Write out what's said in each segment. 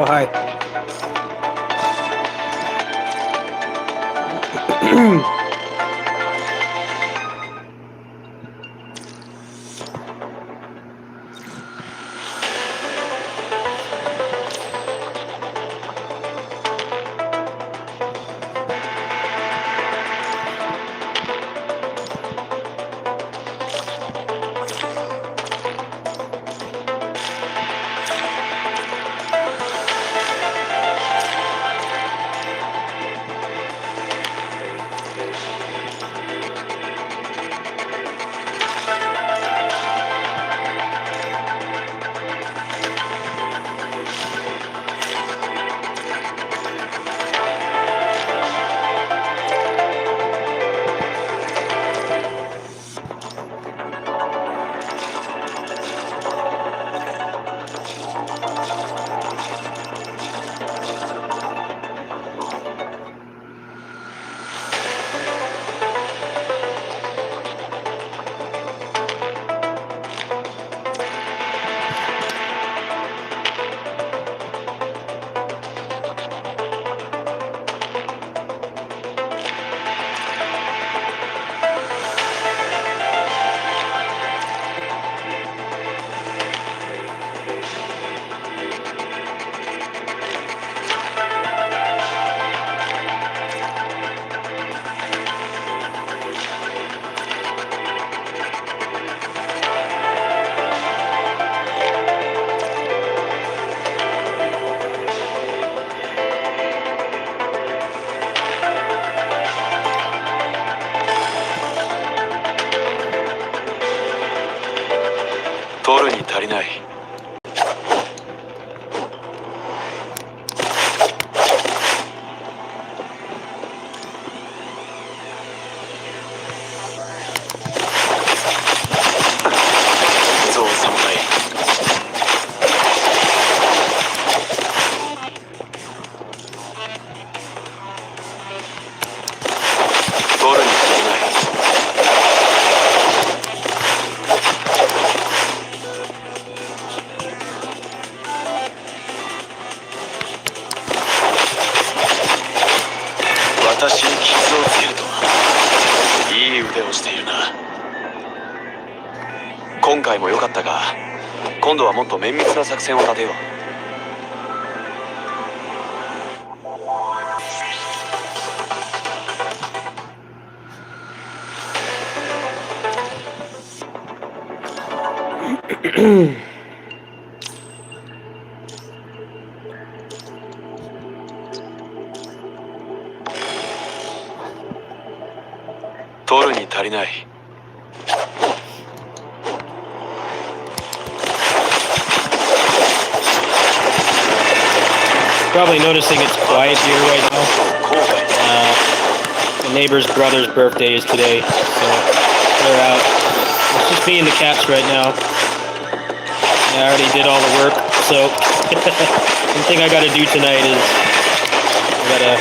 Oh, hi.今回も良かったが、今度はもっと綿密な作戦を立てよう。取るに足りない。Probably noticing it's quiet here right now. The neighbor's brother's birthday is today, so they're out. It's just me and the cats right now. I already did all the work, so the thing I gotta do tonight is I gotta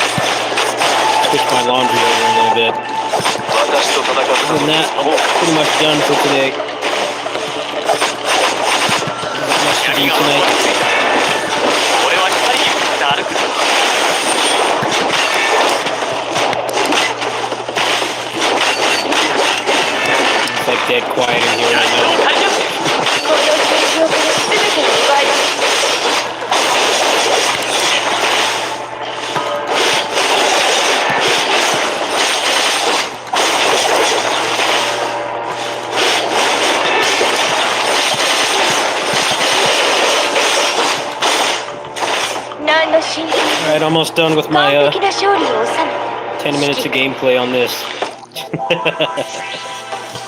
switch my laundry over a little bit. 私と戦った Other 時 than that, 後 I'm 悔 pretty much done for today. Not much to do 槍が tonight. 俺は光に向かって歩く It's like dead quiet in here right 槍を now. 足りなくて これを記憶で全てを奪います 何の真剣 Alright, almost done with 完 my 璧な勝利を収め 10 minutes of gameplay on this.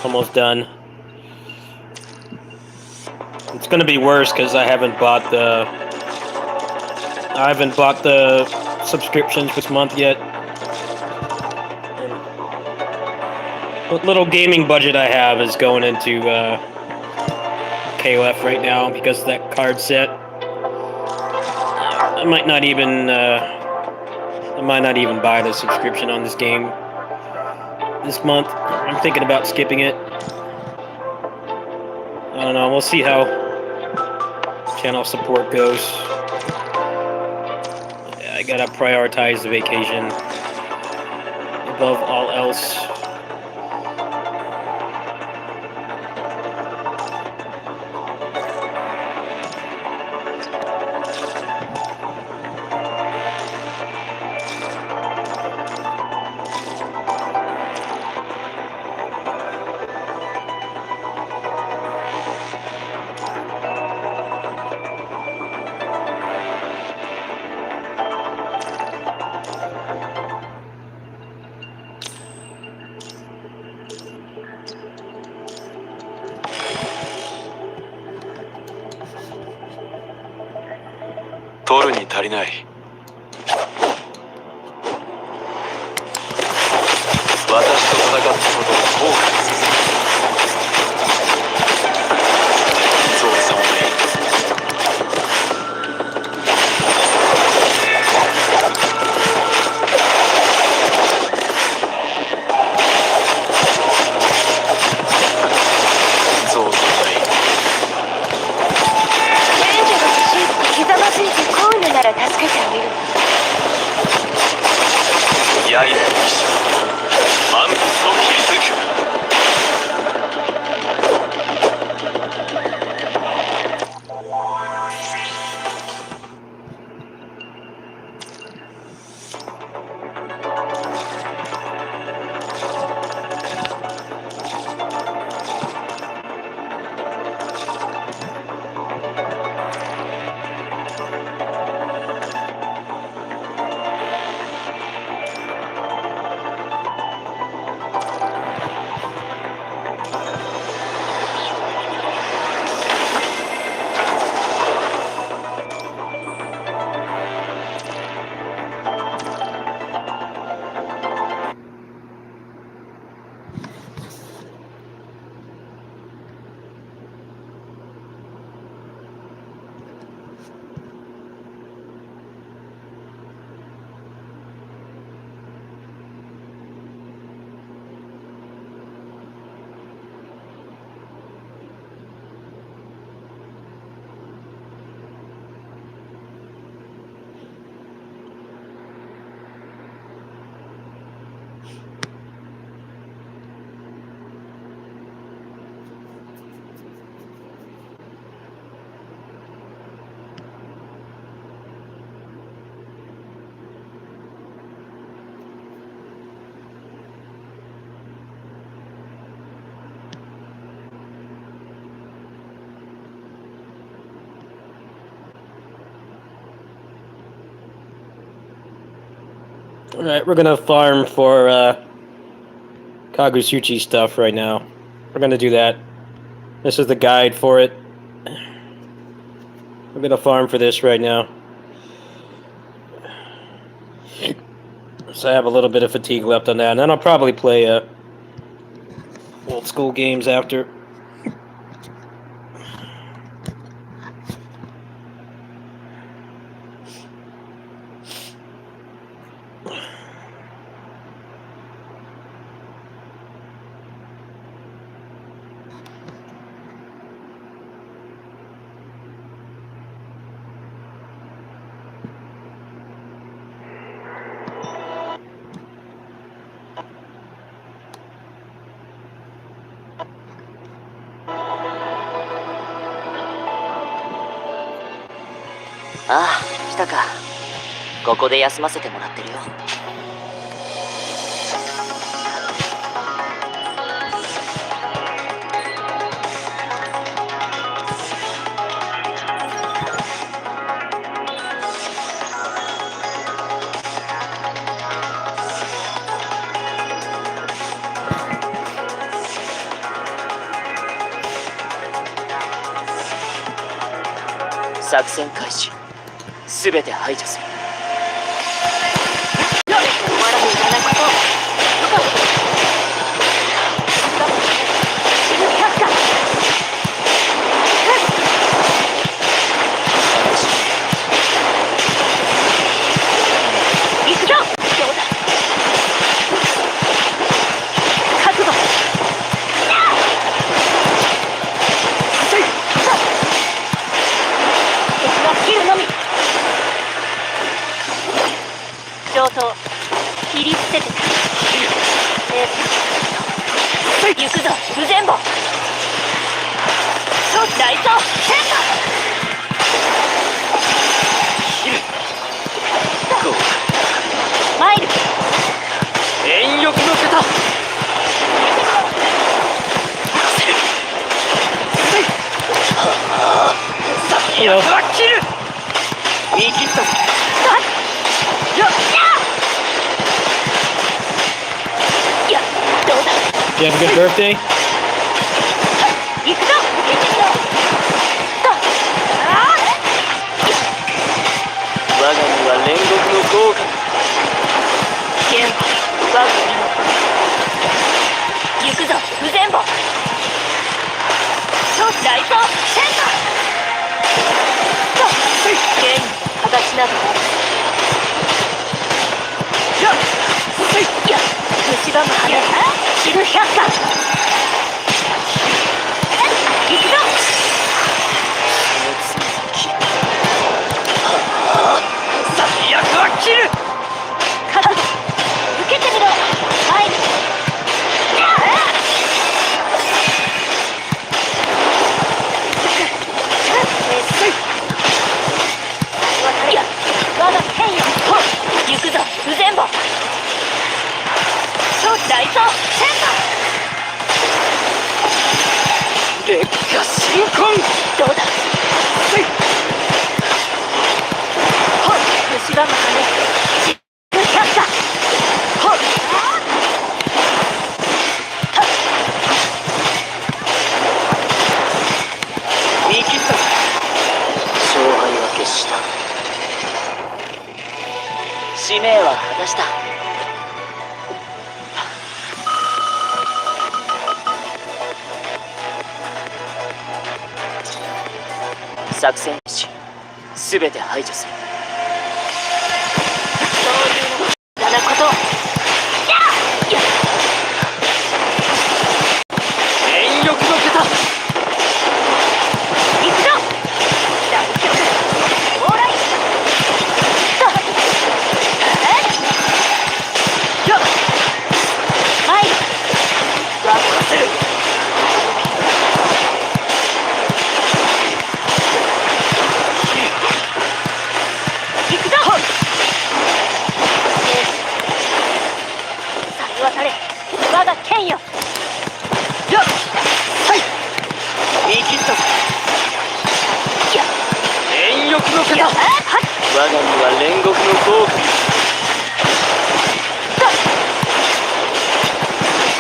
Almost done. It's gonna be worse because I haven't bought the subscriptions this month yet. What little gaming budget I have is going into KOF right now because of that card set. I might not even buy the subscription on this game this month. I'm thinking about skipping it. I don't know. We'll see how channel support goes. I gotta prioritize the vacation above all else. "取るに足りない」「私と戦ったことを後悔する」「ゾウ様め」ゾウ様め賢者が欲しいってひざまずいてこういうのなら助けてあげる刃の騎士万物を切り裂く Alright, we're gonna farm for Kagusuchi stuff right now. We're gonna do that. This is the guide for it. We're gonna farm for this right now. So I have a little bit of fatigue left on that, and then I'll probably play old school games after. ああ、来たか。ここで休ませてもらってるよ。作戦開始。すべて排除する。終わらぬいらないこと。死ぬ百か。行くぞ。どうだ。覚悟。切るのみ。上等。切り捨ててた。行くぞ、不全部。大走センター。マイル。遠翼の方。いいよ。切る。見切ったぞ。いや、どうだ。 You have a good birthday? 行くぞ。我が身は煉獄の豪華。剣我が身の。行くぞ、不全部。大走センター。剣形など。いや、蝕む羽。死ぬ百か。行くぞ。最悪は切る。覚悟。受けてみろ。マイル。いや、我が剣よ。行くぞ、不全部。大走センター。劣化進行。どうだ。蝕む羽。死ぬ百か。見切った。勝敗は決した。使命は果たした。作戦開始。すべて排除する。そういうのだなこと。いや。遠翼の方。行くぞ。大曲。オーライ。マイル。ワップする。行くぞ。さえ渡れ。我が剣よ。見切ったぞ。いや。遠翼の方。いや。我が身は煉獄の豪華。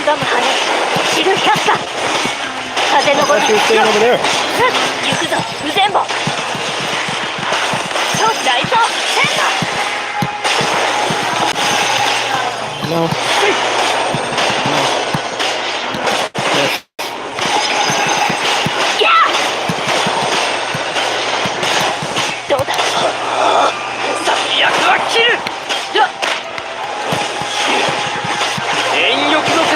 蝕む羽。死ぬ百か。風の I ご thought you were staying over there. 行くぞ、不全部。大走センター。 No. No. Yes. いや。どうだ。最悪は切る。遠翼の方。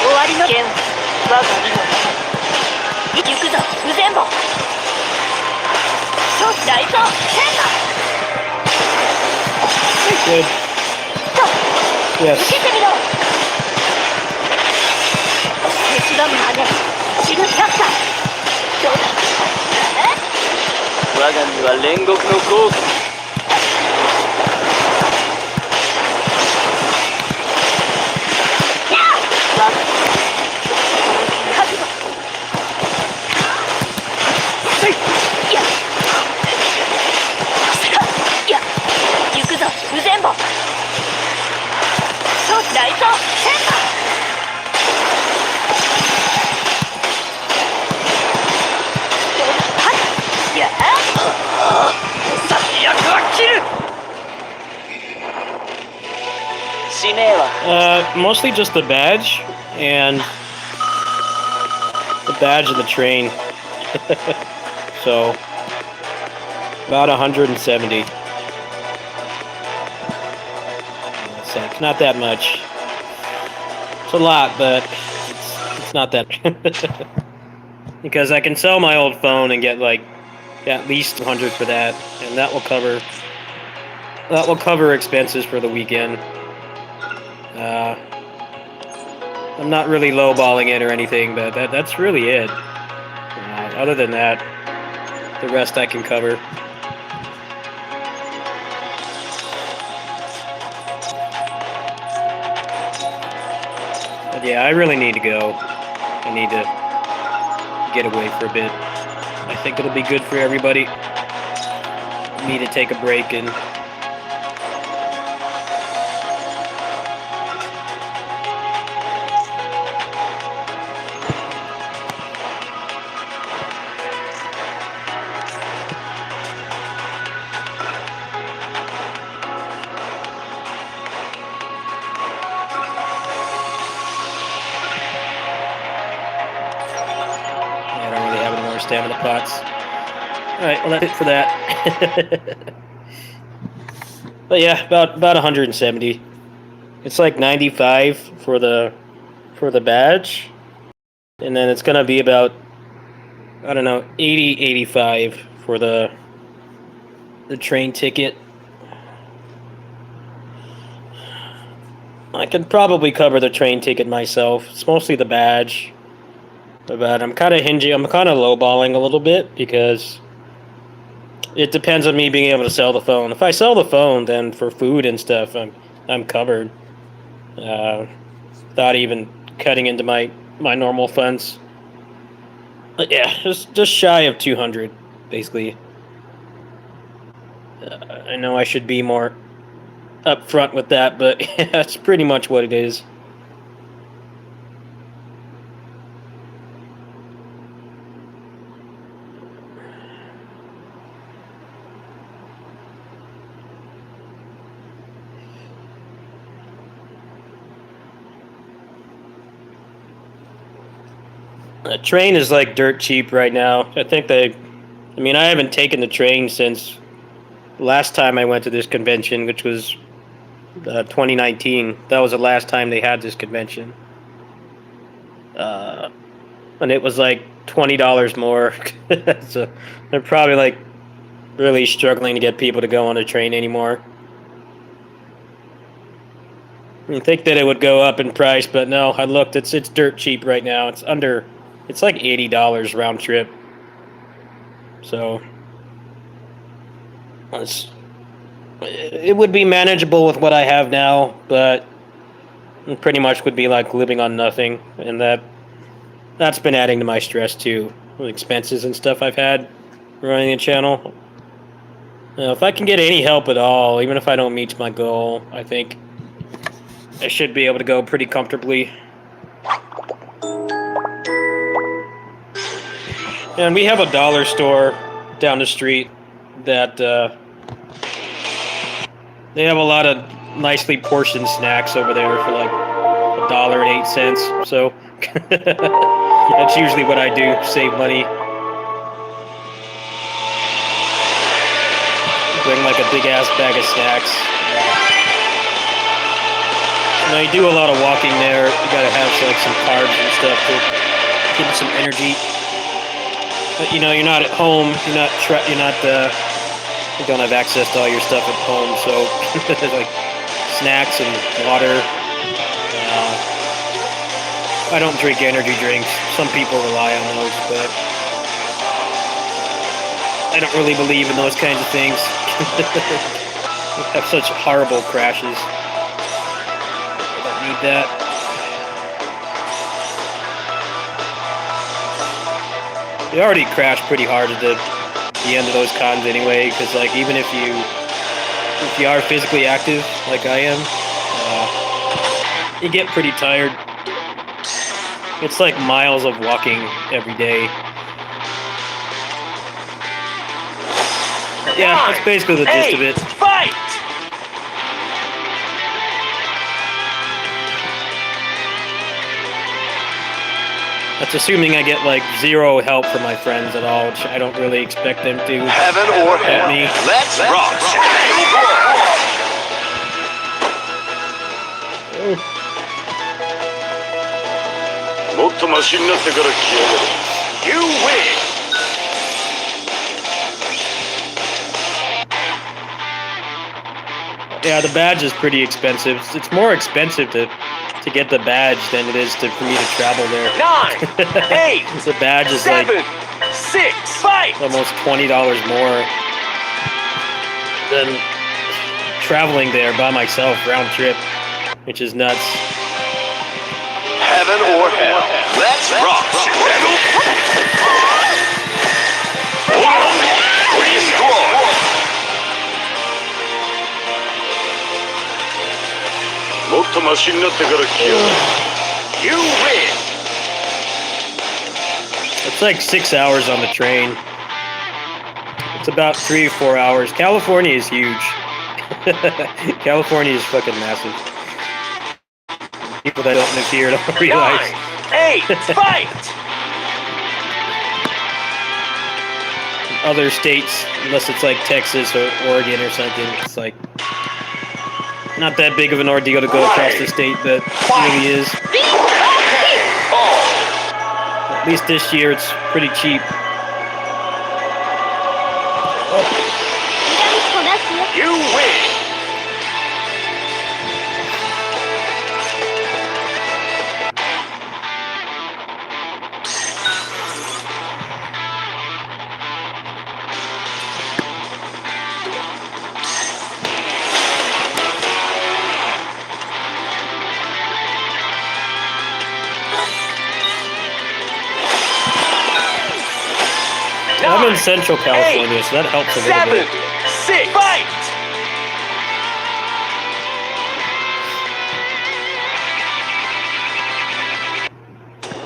終わりの剣。我が身の。行くぞ、不全部。大走センター。 Good. Yes. 受けてみろ。が真似知るキャッターどうだ我が身は煉獄の効果。わ覚悟いやいや行くぞウゼンボライトセンターいや最悪は切る 使命は Mostly just the badge and the train. So about 170. So it's not that much. It's a lot, but it's not that. Because I can sell my old phone and get like at least 200 for that, and that will cover expenses for the weekend. I'm not really lowballing it or anything, but that's really it. Other than that, the rest I can cover. But yeah, I really need to go. I need to get away for a bit. I think it'll be good for everybody. Need to take a break and stamina pots. Alright, well that's it for that. But yeah, about 170. It's like 95 for the badge. And then it's gonna be about, I don't know, 80, 85 for the train ticket. I could probably cover the train ticket myself. It's mostly the badge. But I'm kind of lowballing a little bit because it depends on me being able to sell the phone. If I sell the phone, then for food and stuff, I'm covered. Without even cutting into my normal funds. But yeah, just shy of 200, basically. I know I should be more upfront with that, but that's pretty much what it is. The train is like dirt cheap right now. I haven't taken the train since last time I went to this convention, which was 2019. That was the last time they had this convention. And it was like $20 more. So they're probably like really struggling to get people to go on the train anymore. You think that it would go up in price, but no, I looked, it's dirt cheap right now. It's like $80 round trip. So it would be manageable with what I have now, but it pretty much would be like living on nothing, and that's been adding to my stress too, with expenses and stuff I've had running the channel. If I can get any help at all, even if I don't meet my goal, I think I should be able to go pretty comfortably. And we have a dollar store down the street that they have a lot of nicely portioned snacks over there for like $1.08. So that's usually what I do, save money. Bring like a big ass bag of snacks. Now you do a lot of walking there. You gotta have like some carbs and stuff to give you some energy. But you know, you're not at home. You don't have access to all your stuff at home. So there's like snacks and water. I don't drink energy drinks. Some people rely on those, but I don't really believe in those kinds of things. Have such horrible crashes. I don't need that. They already crashed pretty hard at the end of those cons anyway, because like even if you are physically active like I am, you get pretty tired. It's like miles of walking every day. Yeah, that's basically the gist of it. Fight! That's assuming I get like zero help from my friends at all, which I don't really expect them to Heaven or help hell. me. Let's rock! You win! Yeah, the badge is pretty expensive. It's more expensive to get the badge than it is for me to travel there. 9, 8, The badge is 7, like 6, fight! almost $20 more than traveling there by myself round trip, which is nuts. Heaven or hell. Let's rock! You win! It's like 6 hours on the train. It's about 3 or 4 hours. California is huge. California is fucking massive. People that don't live here don't realize. 9, 8, fight! Other states, unless it's like Texas or Oregon or something, it's like not that big of an ordeal to go across the state, but it really is. At least this year it's pretty cheap. You win! I'm in Central California, so that helps a little 7, bit. 6, fight!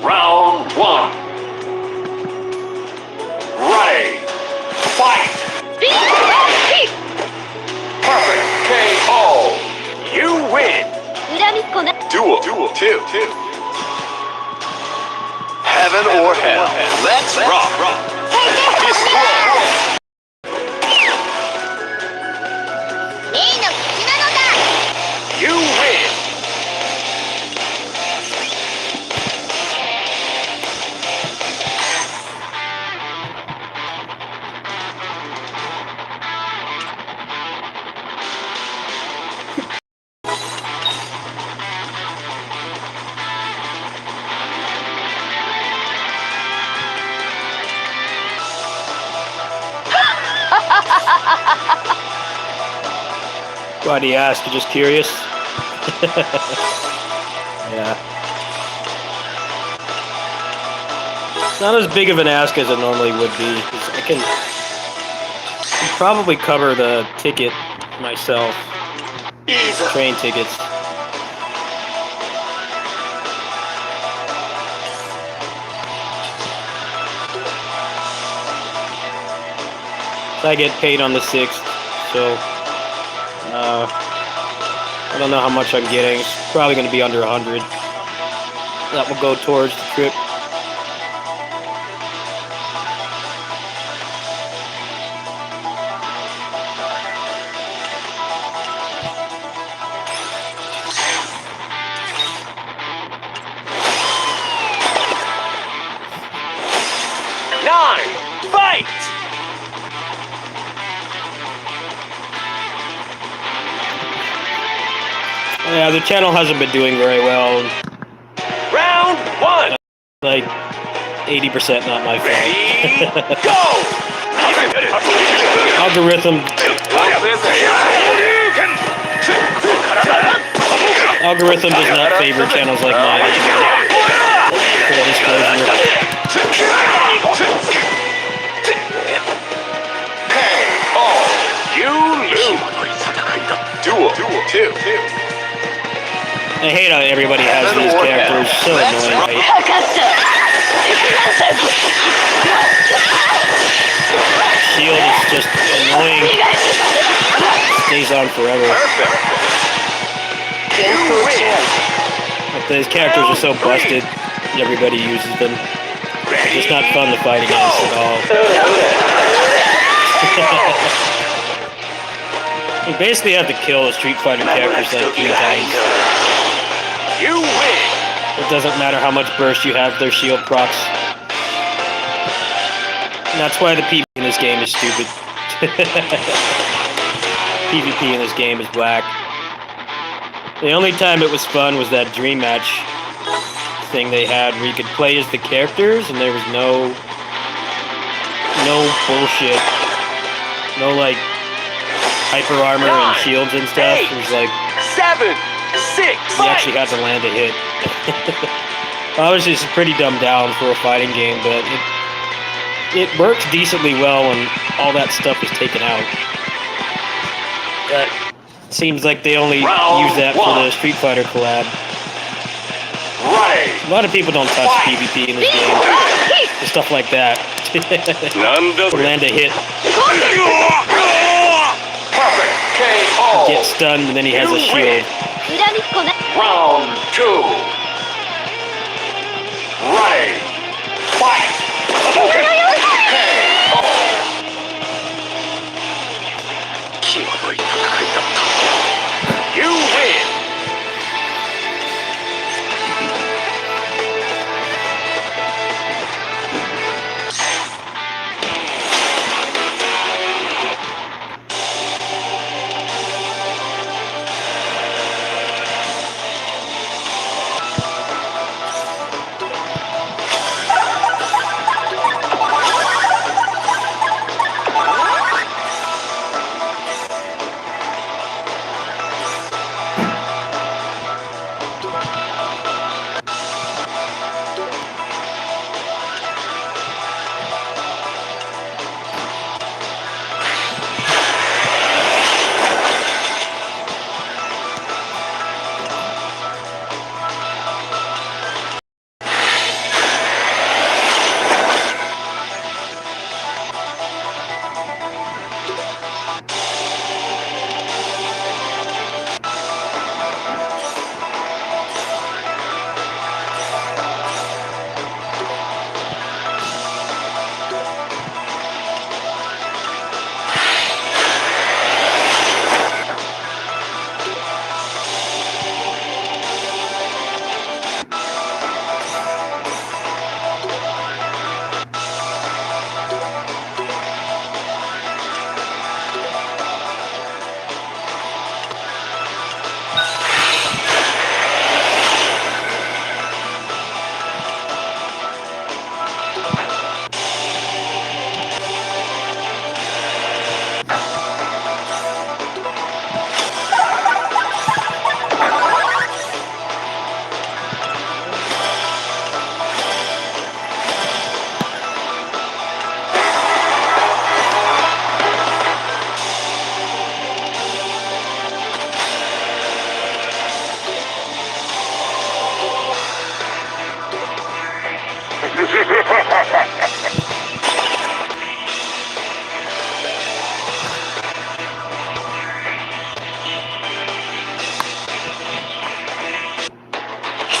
Round 1. Ready. Fight! Perfect KO! You win! Duel 2. Heaven or hell. Let's rock! Destroy! You win! Why do you ask? You're just curious? Yeah. It's not as big of an ask as it normally would be. 'Cause I can probably cover the ticket myself. Train tickets. I get paid on the 6th, so I don't know how much I'm getting. It's probably going to be under 100. That will go towards the trip. Fight! Yeah, the channel hasn't been doing very well. Round Round one. Like 80% not my fault. Ready, go. Algorithm does not favor channels like mine anymore. Full disclosure. You lose. Duel 2. I hate how everybody has these characters. So annoying, right? かかった。 Shield is just annoying. Stays on forever. Like, these characters are so busted. Everybody uses them. It's just not fun to fight against at all. You basically have to kill the Street Fighter characters like 3 times. You win. It doesn't matter how much burst you have, their shield procs. And that's why the PvP in this game is stupid. PvP in this game is whack. The only time it was fun was that dream match thing they had where you could play as the characters and there was no bullshit. No like hyper armor and shields and stuff. It was like 7, 6. you actually had to land a hit. Obviously it's pretty dumbed down for a fighting game, but it works decently well when all that stuff is taken out. That seems like they only use that for the Street Fighter collab. Right. A lot of people don't touch PvP in this game. And stuff like that. To land a hit, Perfect KO. get stunned, and then he has a shield. 恨みっこな。 Round 2. Right. Fight. You win.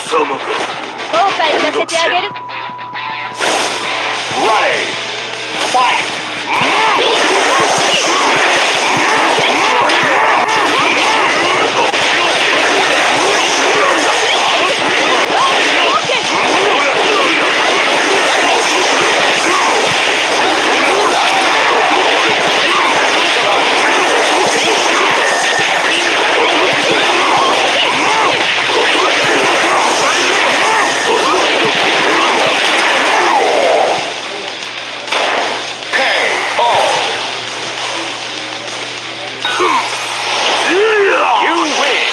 So 後悔させてあげる。 Ready. Fight. You win!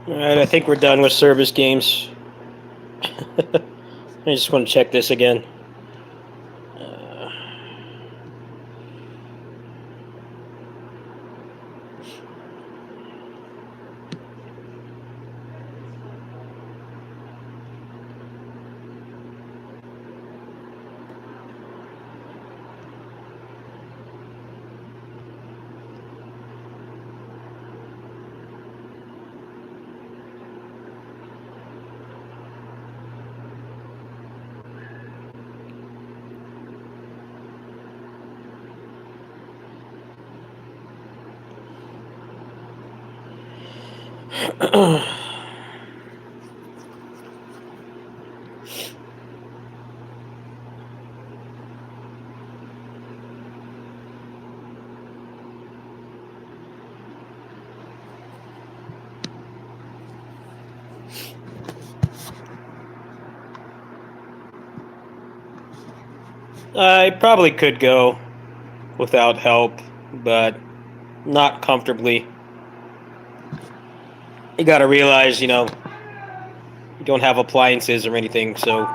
Alright, I think we're done with service games. I just want to check this again. I probably could go without help, but not comfortably. You gotta realize, you don't have appliances or anything, so...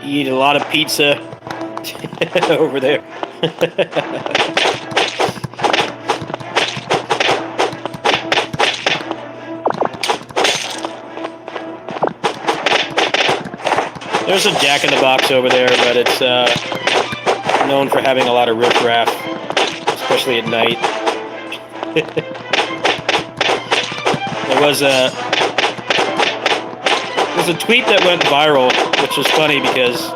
Eat a lot of pizza over there. There's a Jack in the Box over there, but it's known for having a lot of riffraff, especially at night. There's a tweet that went viral, which was funny because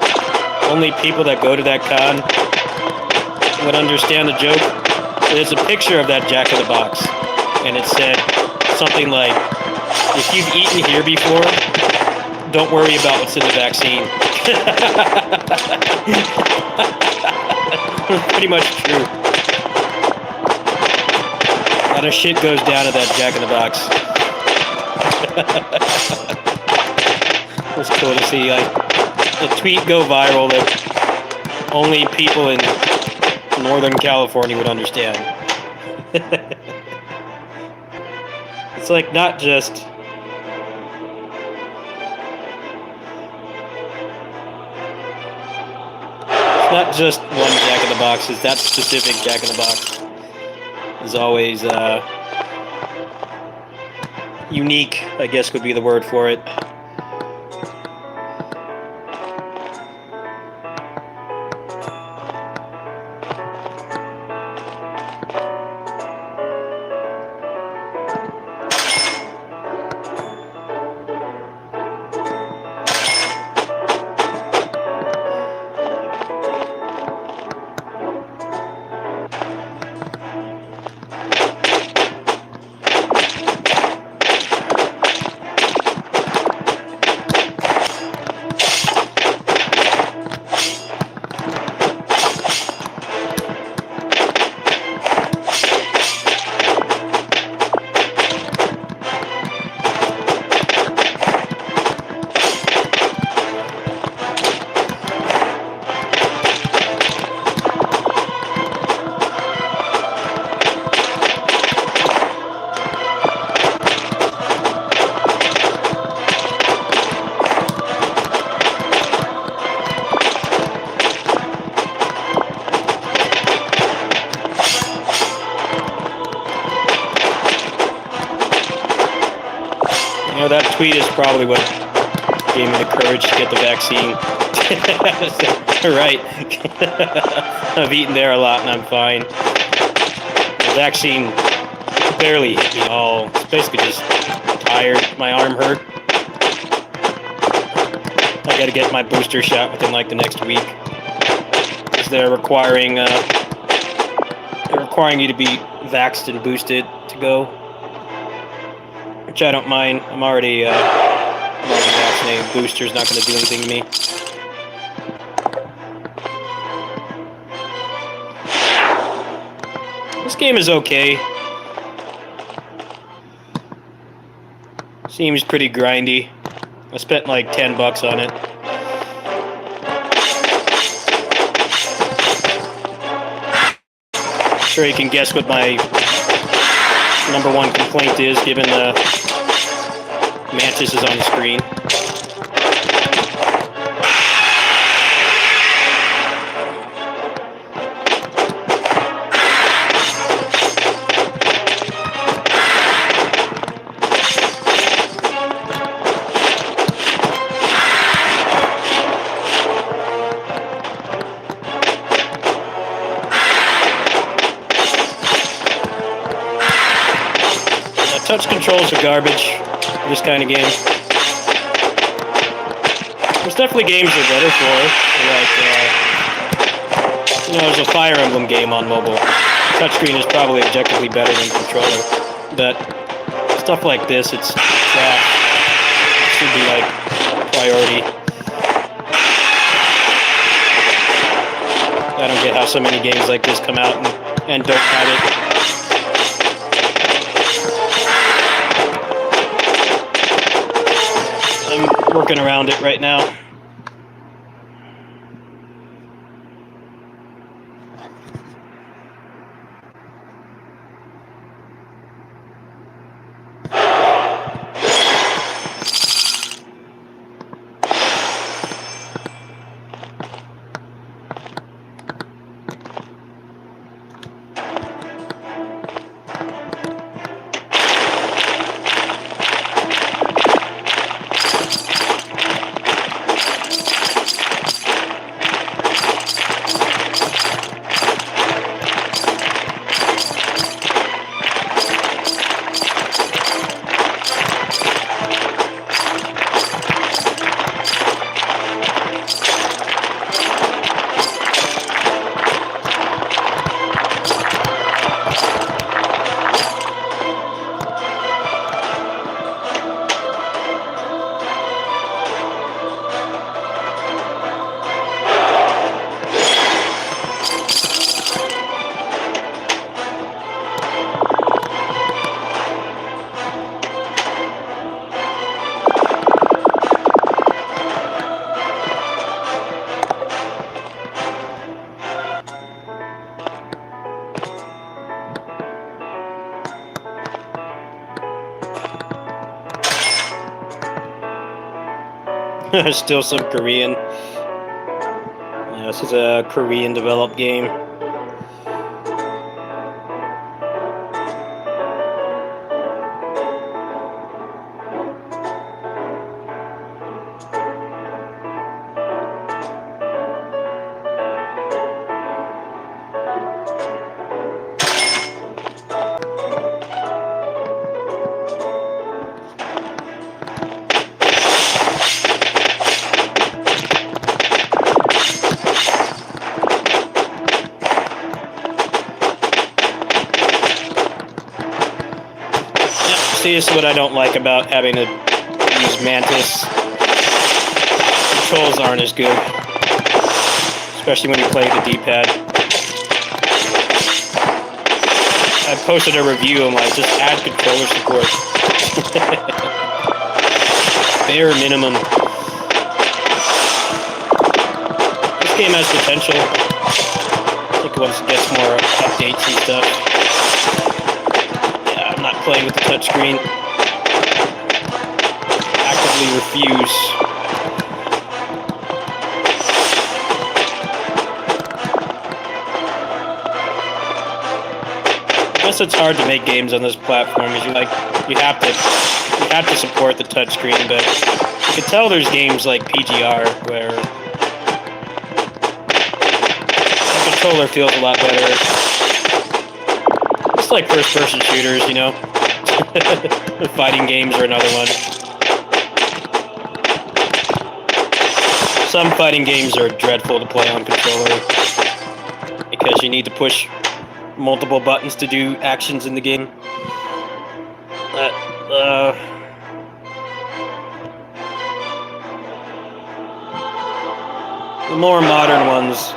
only people that go to that con would understand the joke. There's a picture of that Jack in the Box, and it said something like, "If you've eaten here before, don't worry about what's in the vaccine." Pretty much true. A lot of shit goes down at that Jack in the Box. It's cool to see like a tweet go viral that only people in Northern California would understand. It's like not just one Jack in the Box. It's that specific Jack in the Box is always unique, I guess would be the word for it. That tweet is probably what gave me the courage to get the vaccine. Right. I've eaten there a lot and I'm fine. The vaccine barely hit me all. It's basically just tired. My arm hurt. I gotta get my booster shot within like the next week. Because they're requiring you to be vaxxed and boosted to go. Which I don't mind. I'm already vaccinated. Booster's not gonna do anything to me. This game is okay. Seems pretty grindy. I spent like $10 on it. I'm sure you can guess what my number one complaint is, given the Mantis is on the screen. Touch controls are garbage for this kind of game. There's definitely games they're better for. Like, there's a Fire Emblem game on mobile. Touchscreen is probably objectively better than controller. But stuff like this, it's trash. It should be like priority. I don't get how so many games like this come out and don't have it. I'm working around it right now. Still some Korean. Yeah, this is a Korean developed game. See, this is what I don't like about having to use Mantis. Controls aren't as good. Especially when you play the D-pad. I posted a review, I'm like, just add controller support. Bare minimum. This game has potential. I think once it gets more updates and stuff. I'm not playing with the touchscreen. Actively refuse. I guess Plus, it's hard to make games on this platform because you have to support the touchscreen. But you can tell there's games like PGR where the controller feels a lot better. It's like first-person shooters, you know. Fighting games are another one. Some fighting games are dreadful to play on controller because you need to push multiple buttons to do actions in the game. The more modern ones,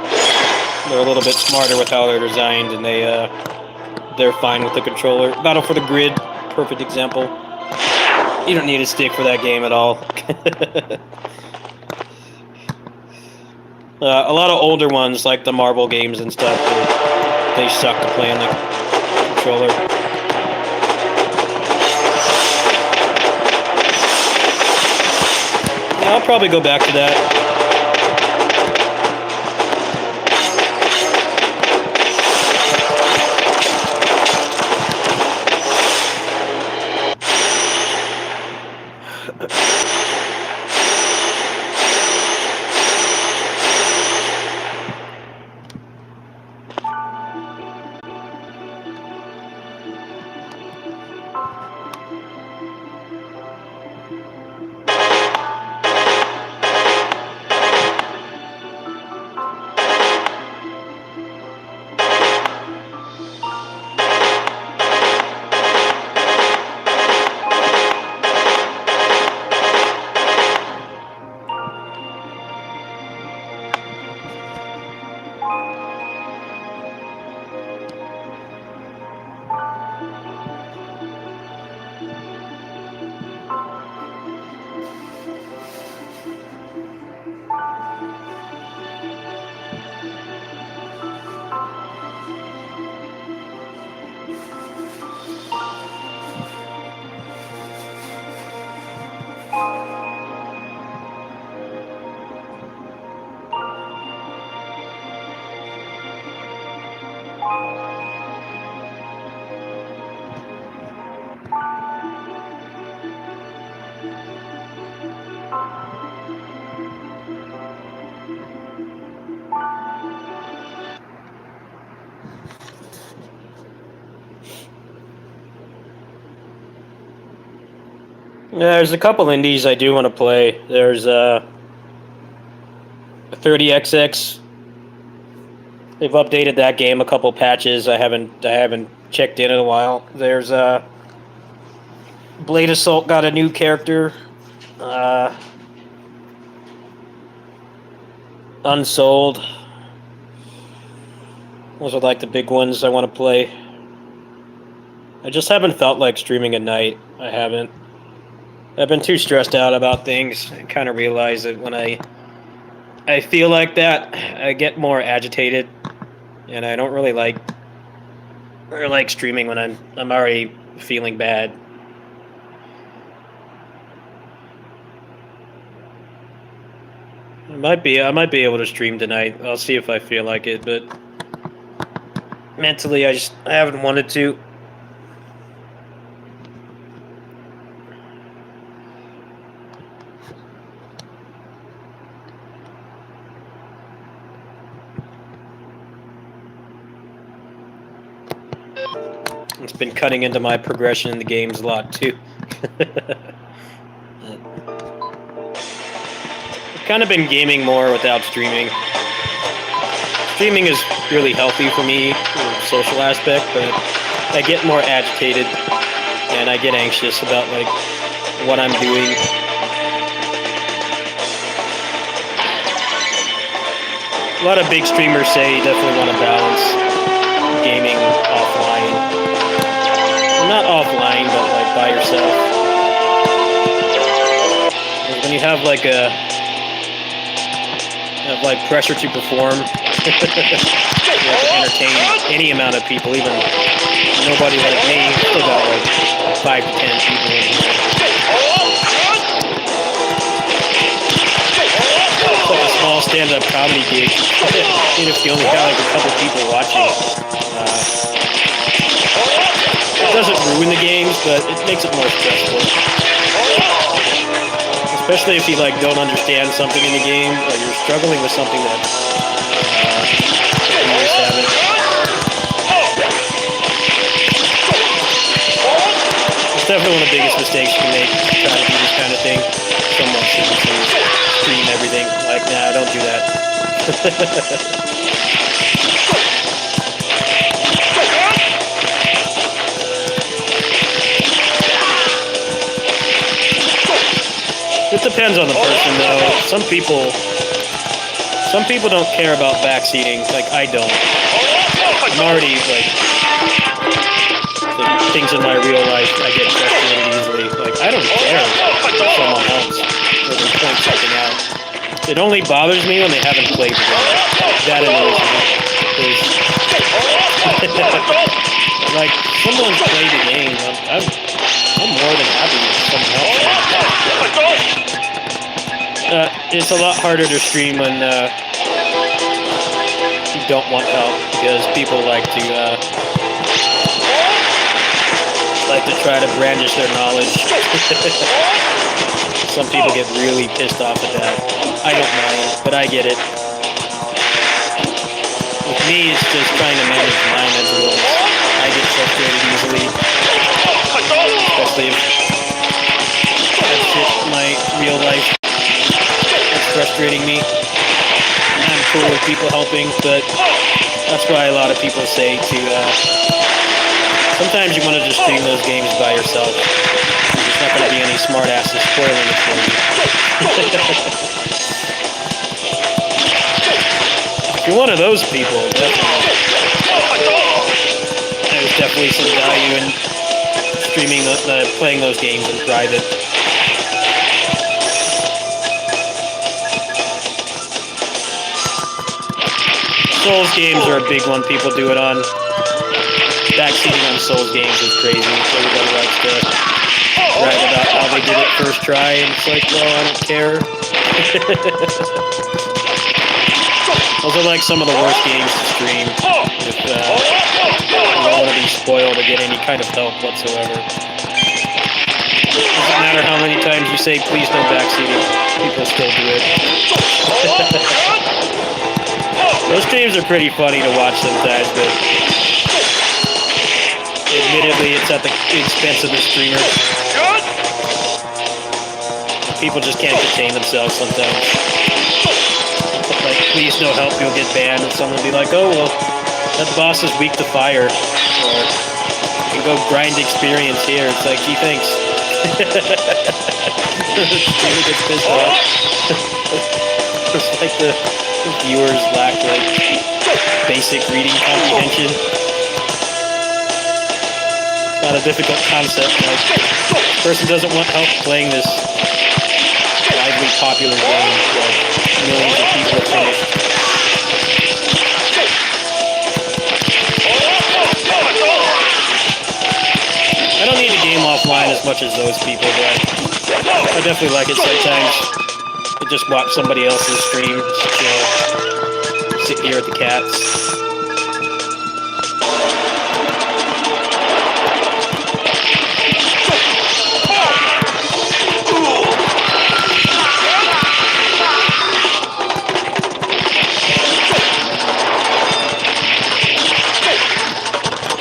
they're a little bit smarter with how they're designed, and they're fine with the controller. Battle for the Grid, perfect example. You don't need a stick for that game at all. A lot of older ones, like the Marvel games and stuff, they suck to play on the controller. Yeah, I'll probably go back to that. Yeah, there's a couple indies I do want to play. There's 30XX. They've updated that game a couple patches. I haven't checked in a while. There's Blade Assault got a new character. Unsold. Those are like the big ones I want to play. I just haven't felt like streaming at night. I haven't. I've been too stressed out about things. I kind of realize that when I feel like that, I get more agitated, and I don't really like streaming when I'm already feeling bad. I might be able to stream tonight. I'll see if I feel like it, but mentally I haven't wanted to. It's been cutting into my progression in the games a lot too. I've kind of been gaming more without streaming. Streaming is really healthy for me in the social aspect, but I get more agitated and I get anxious about like what I'm doing. A lot of big streamers say you definitely want to balance gaming offline. Not offline, but like by yourself. When you have like pressure to perform, you have to entertain any amount of people, even nobody like me. Still got like 5 to 10 people in here. It's like a small stand-up comedy gig, even if you only have like a couple people watching. It doesn't ruin the games, but it makes it more stressful. Especially if you like don't understand something in the game, or you're struggling with something that others haven't. It's definitely one of the biggest mistakes you can make, trying to do this kind of thing. Someone should stream everything. Like, nah, don't do that. It depends on the person, though. Some people don't care about backseating. Like, I don't. I'm already like things in my real life. I get frustrated easily. Like, I don't care if someone else or they point something out. It only bothers me when they haven't played the game. That annoys me. Like, someone's played the game. I'm more than happy if someone else. It's a lot harder to stream when you don't want help, because people like to try to brandish their knowledge. Some people get really pissed off at that. I don't mind, but I get it. With me, it's just trying to manage my mental illness. I get frustrated easily, especially if I have shit in my real life that's frustrating me. I'm cool with people helping, but that's why a lot of people say to sometimes you want to just stream those games by yourself. There's not going to be any smart asses spoiling it for you. If you're one of those people, definitely. There's definitely some value in streaming, playing those games in private. Souls games are a big one people do it on. Backseating on Souls games is crazy. Everybody likes to brag about how they did it first try, and it's like, well, I don't care. Those are like some of the worst games to stream if you don't want to be spoiled or get any kind of help whatsoever. Doesn't matter how many times you say, please don't backseat it, people still do it. Those streams are pretty funny to watch sometimes, but admittedly, it's at the expense of the streamer. People just can't contain themselves sometimes. Like, please no help, you'll get banned, and someone will be like, oh, well, that boss is weak to fire. Or, you can go grind experience here. It's like, gee, thanks. Streamer gets pissed off. It's like the viewers lack, like, basic reading comprehension. Not a difficult concept. Like, this person doesn't want help playing this widely popular game that millions of people have finished. I don't need the game offline as much as those people, but I definitely like it sometimes to just watch somebody else's stream, sit here at the cats.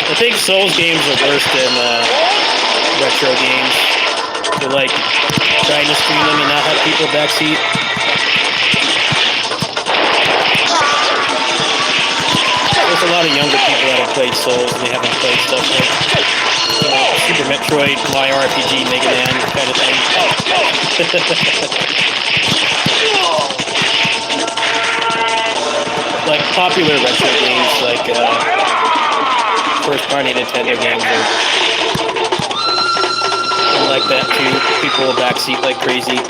I think Souls games are worse than retro games. They're like trying to stream them and not have people backseat. There's a lot of younger people that have played Souls and they haven't played stuff like Super Metroid, Mario RPG, Mega Man kind of thing. Like popular retro games like first-party Nintendo games are like that too. People will backseat like crazy.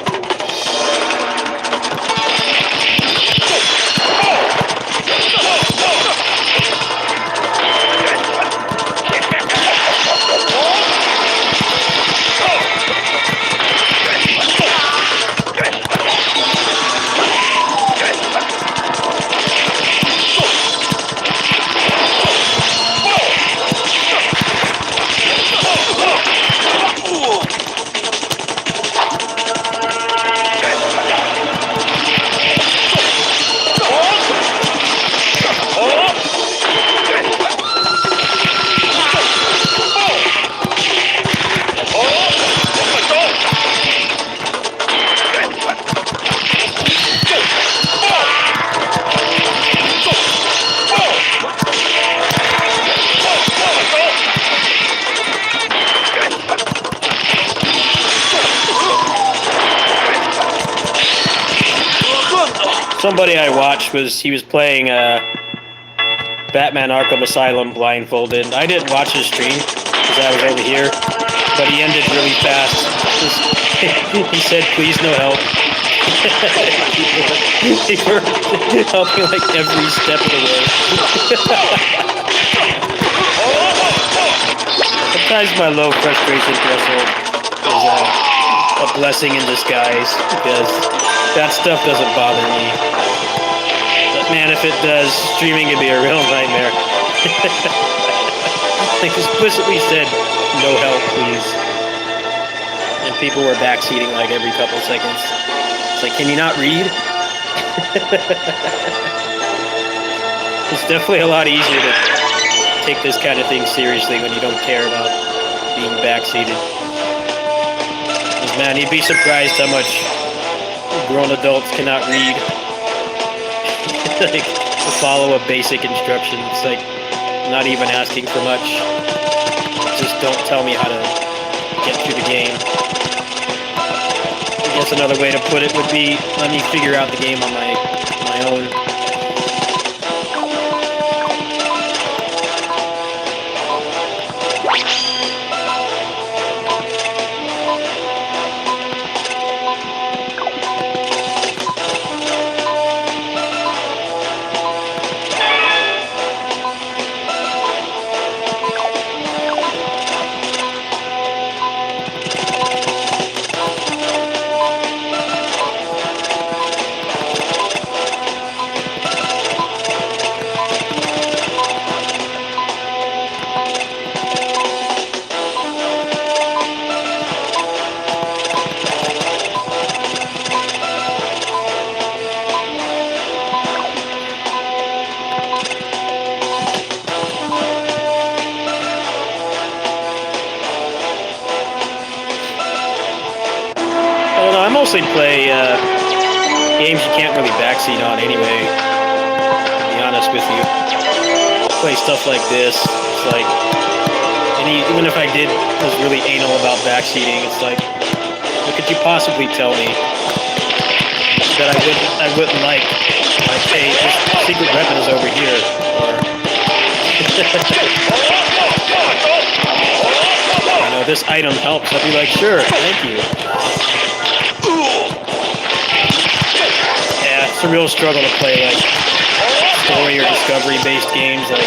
somebody I watched he was playing Batman Arkham Asylum blindfolded. I didn't watch his stream because I was over here, but he ended really fast. He said, "Please, no help." They were helping like every step of the way. Sometimes my low frustration threshold is a blessing in disguise because that stuff doesn't bother me. But man, if it does, streaming can be a real nightmare. They explicitly said, "No help, please." And people were backseating like every couple seconds. It's like, can you not read? It's definitely a lot easier to take this kind of thing seriously when you don't care about being backseated. Because man, you'd be surprised how much grown adults cannot read. Like, to follow a basic instruction. It's like not even asking for much. Just don't tell me how to get through the game. I guess another way to put it would be, let me figure out the game on my own. I mostly play games you can't really backseat on anyway, to be honest with you. Play stuff like this. It's like, and even if I was really anal about backseating, it's like, what could you possibly tell me that I wouldn't like? Like, hey, this secret weapon is over here, or you know, this item helps. I'd be like, sure, thank you. It's a real struggle to play like story or discovery-based games like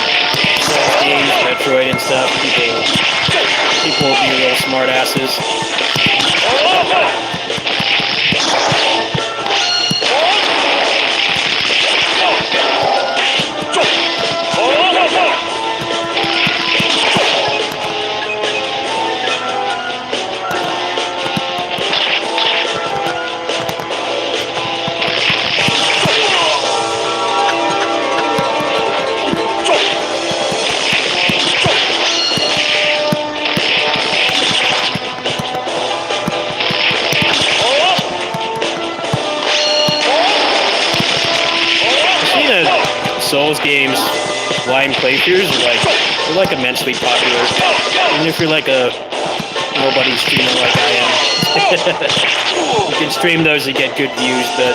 Souls games, Metroid and stuff. People will be real smart asses. Souls games, blind playthroughs are like immensely popular. Even if you're like a nobody streamer like I am, you can stream those and get good views. But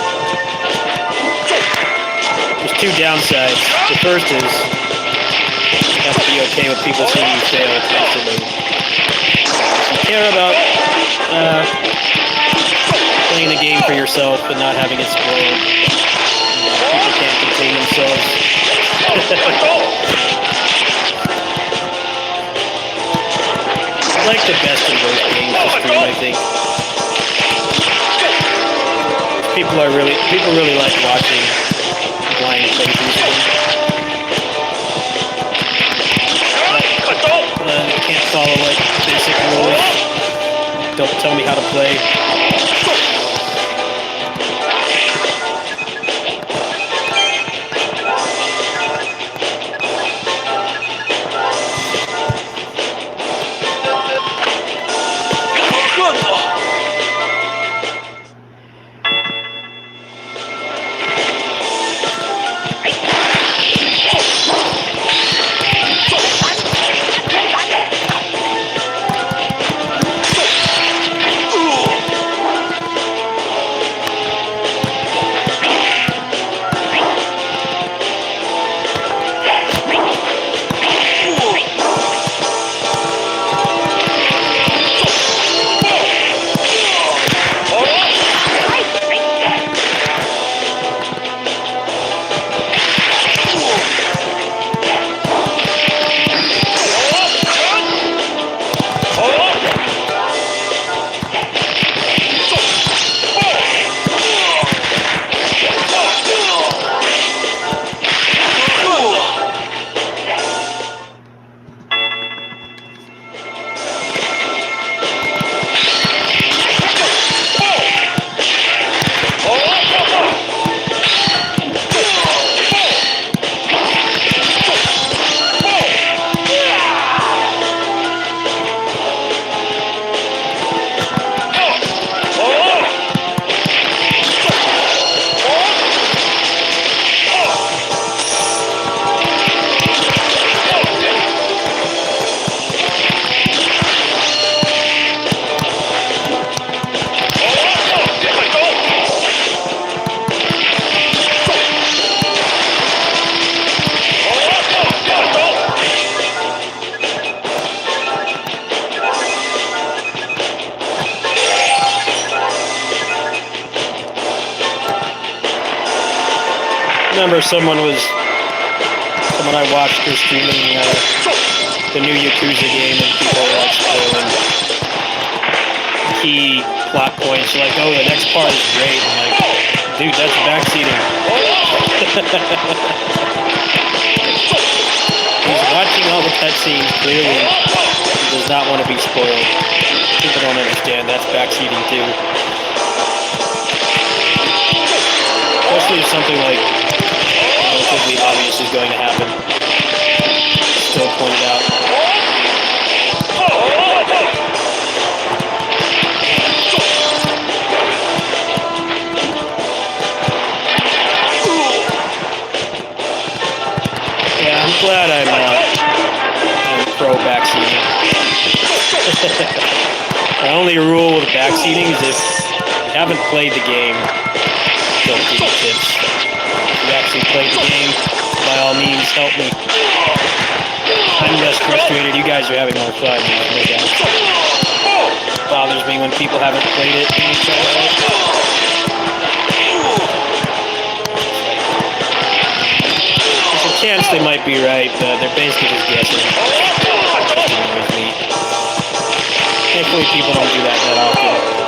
there's two downsides. The first is you have to be okay with people seeing you fail constantly. If you care about playing the game for yourself and not having it spoiled, people can't contain themselves. I like the best in both games to stream, I think. People really like watching blind playthroughs of them. You can't follow like basic rules. Don't tell me how to play. remember someone I watched was streaming the new Yakuza game, and people were like spoiling key plot points. Like, oh, the next part is great. I'm like, dude, that's backseating. He's watching all the cutscenes clearly. He does not want to be spoiled. People don't understand that's backseating too. Especially if something like relatively obvious is going to happen. Still pointed out. Yeah, I'm glad I'm pro backseating. My only rule with backseating is if you haven't played the game, don't give me tips. If you actually played the game, by all means, help me. I'm less frustrated. You guys are having more fun. No doubt. It bothers me when people haven't played it and you try to help. There's a chance they might be right, but they're basically just guessing. It just annoys me. Thankfully, people don't do that often.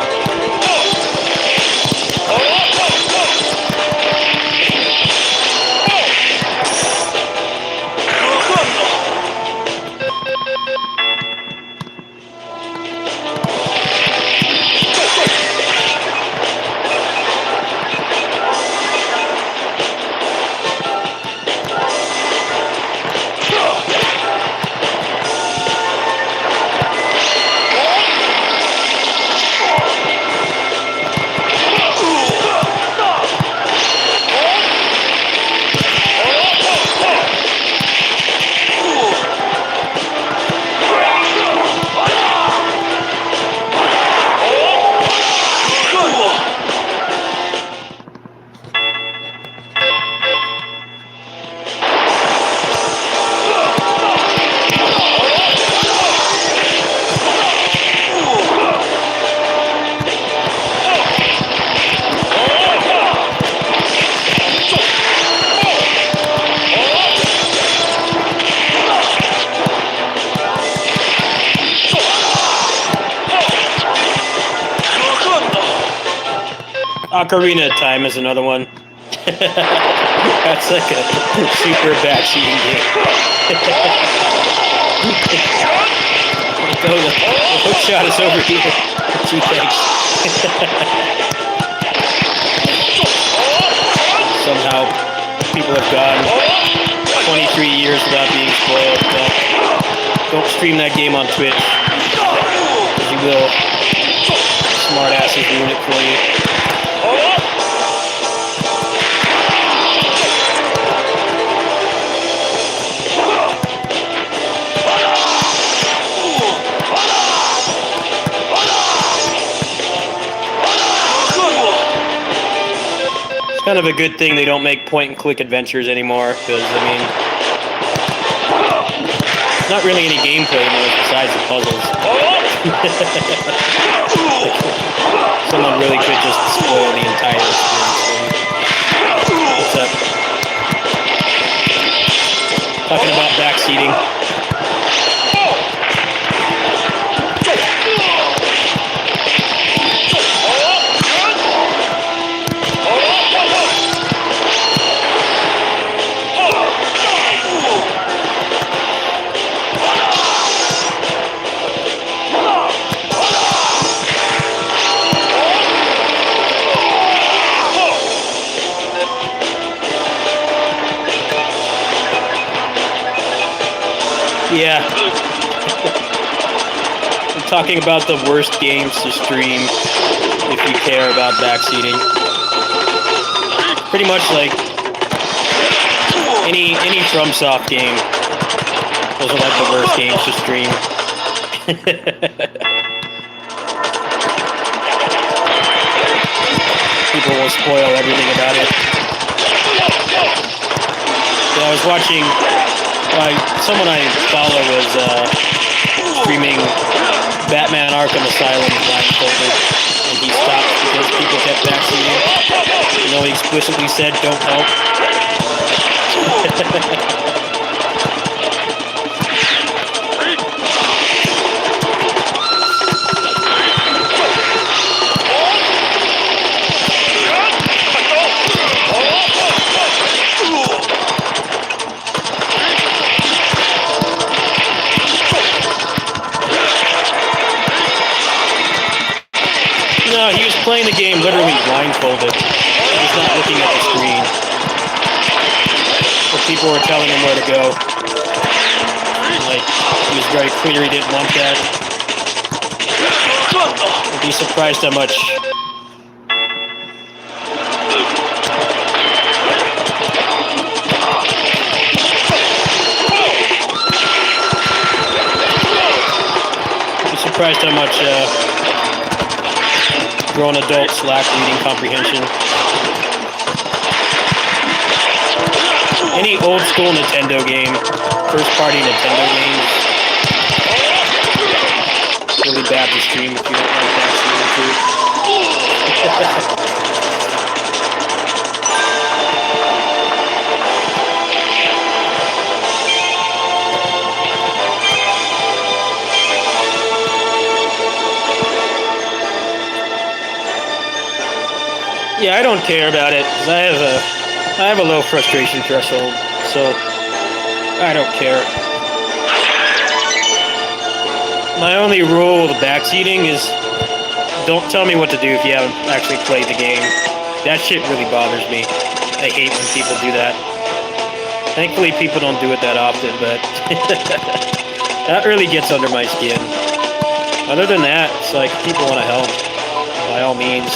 Ocarina of Time is another one. That's like a super backseating game. Oh, the hook shot is over here. Gee, thanks. Somehow, people have gone 23 years without being spoiled. Don't stream that game on Twitch. You will. Smart asses ruin it for you. Kind of a good thing they don't make point-and-click adventures anymore, because, I mean, not really any gameplay anymore besides the puzzles. Someone really could just spoil the entire experience. What's up? Talking about backseating. Yeah. I'm talking about the worst games to stream if you care about backseating. Pretty much like any FromSoft game. Those are like the worst games to stream. People will spoil everything about it. Yeah, I was watching. Someone I follow was streaming Batman Arkham Asylum blindfolded, and he stopped because people kept backseating. You know, he explicitly said, "Don't help." No, he was playing the game literally blindfolded. He was not looking at the screen. But people were telling him where to go. Like, he was very clear he didn't want that. I'd be surprised how much. Be surprised how much grown adults lack reading comprehension. Any old school Nintendo game, first party Nintendo games, really bad to stream if you don't like that scene too. Yeah, I don't care about it, 'cause I have a low frustration threshold, so I don't care. My only rule with backseating is don't tell me what to do if you haven't actually played the game. That shit really bothers me. I hate when people do that. Thankfully, people don't do it that often, but that really gets under my skin. Other than that, it's like, people want to help, by all means.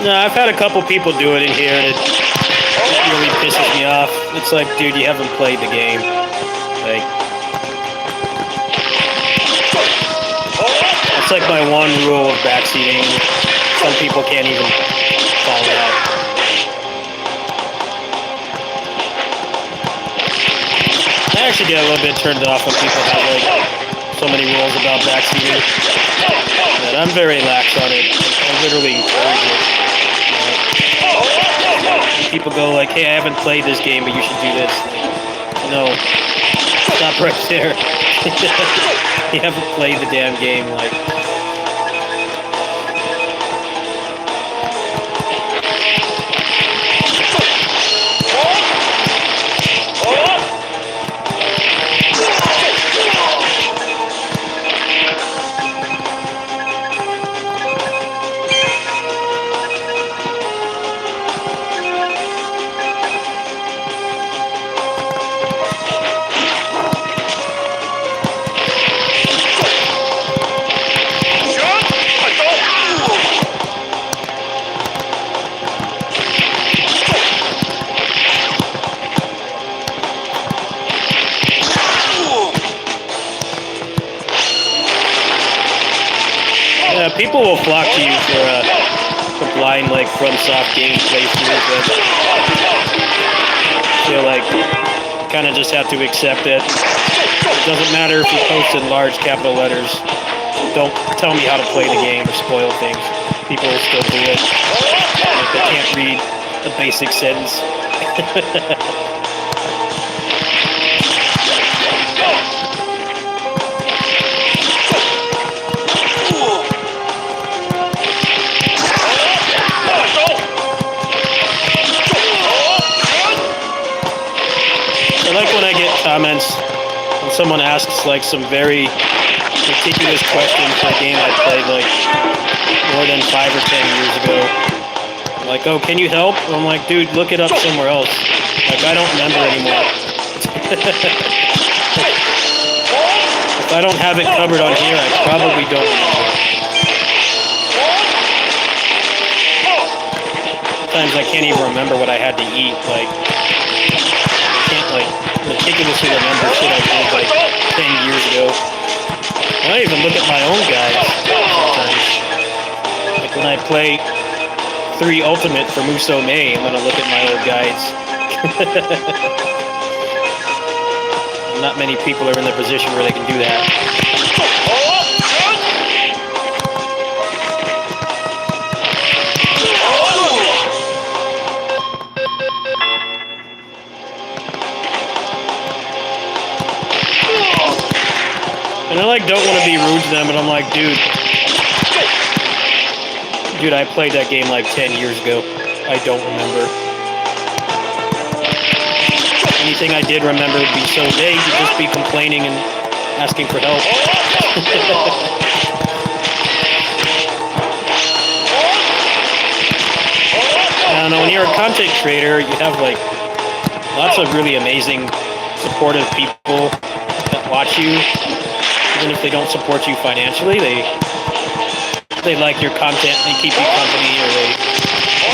No, I've had a couple people do it in here, and it really pisses me off. It's like, dude, you haven't played the game. Like, that's like my one rule of backseating. Some people can't even follow that. I actually get a little bit turned off when people have like so many rules about backseating. But I'm very lax on it. I literally encourage it. People go like, hey, I haven't played this game, but you should do this. Like, no. Stop right there. You haven't played the damn game, like... People will flock to you for blind, like, FromSoft game playthrough, but I feel like you kind of just have to accept it. It doesn't matter if you post in large capital letters. Don't tell me how to play the game or spoil things. People will still do it. Like, they can't read a basic sentence. comments when someone asks like some very ridiculous question for a game I played like more than 5 or 10 years ago. Like, oh, can you help? I'm like, dude, look it up somewhere else. Like, I don't remember anymore. If I don't have it covered on here, I probably don't remember. Sometimes I can't even remember what I had to eat. Like, I can't like meticulously remember shit I did like 10 years ago. I don't even look at my own guides sometimes. Like when I play 3 Ultimate for Muso Mei, I'm gonna look at my old guides. Not many people are in the position where they can do that. And I like don't want to be rude to them, but I'm like, dude, I played that game like 10 years ago. I don't remember. Anything I did remember would be so vague, you'd just be complaining and asking for help. I don't know, when you're a content creator, you have like lots of really amazing, supportive people that watch you. Even if they don't support you financially, they like your content, they keep you company, or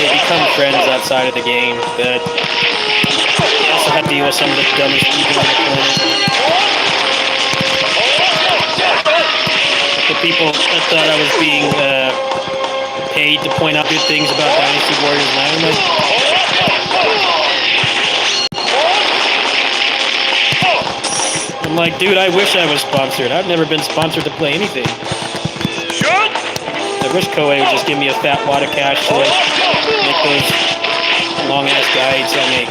they become friends outside of the game. But you also have to deal with some of the dumbest people on the planet. The people that thought I was being paid to point out good things about Dynasty Warriors Dynamite. I'm like, dude, I wish I was sponsored. I've never been sponsored to play anything. I wish Koei would just give me a fat wad of cash to like make those long-ass guides I make.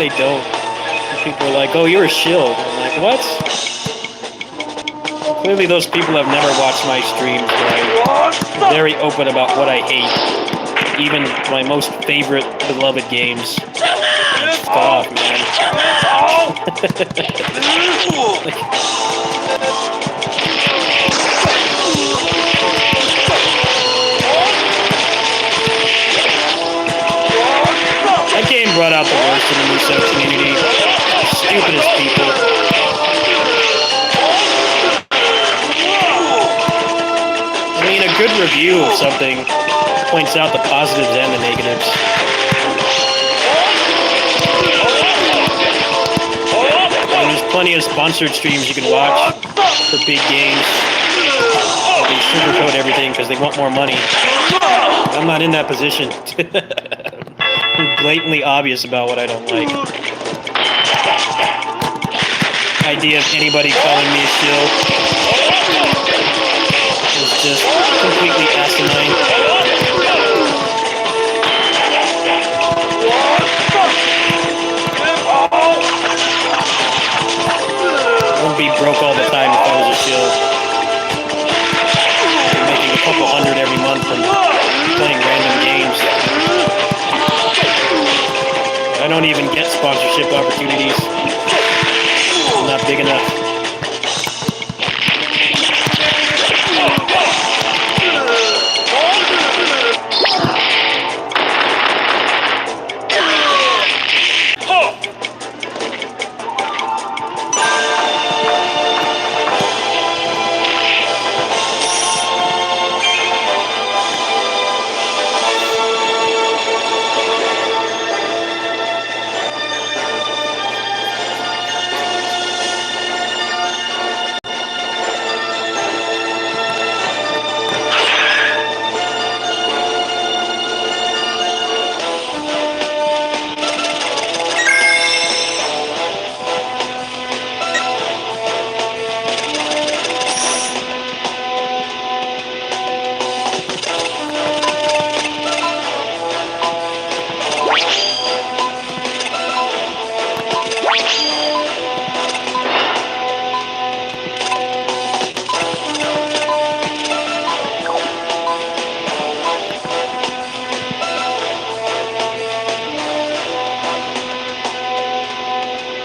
They don't. People are like, oh, you're a shill. I'm like, what? Clearly those people have never watched my streams where I'm very open about what I hate. Even my most favorite, beloved games. Fuck off, man. That game brought out the worst in the Muso community. Stupidest people. I mean, a good review of something points out the positives and the negatives. And there's plenty of sponsored streams you can watch for big games. They sugarcoat everything because they want more money. I'm not in that position. I'm blatantly obvious about what I don't like. Idea of anybody calling me a shill is just completely asinine. I wouldn't be broke all the time if I was a shill. I'd be making a couple hundred every month from playing random games. I don't even get sponsorship opportunities. I'm not big enough.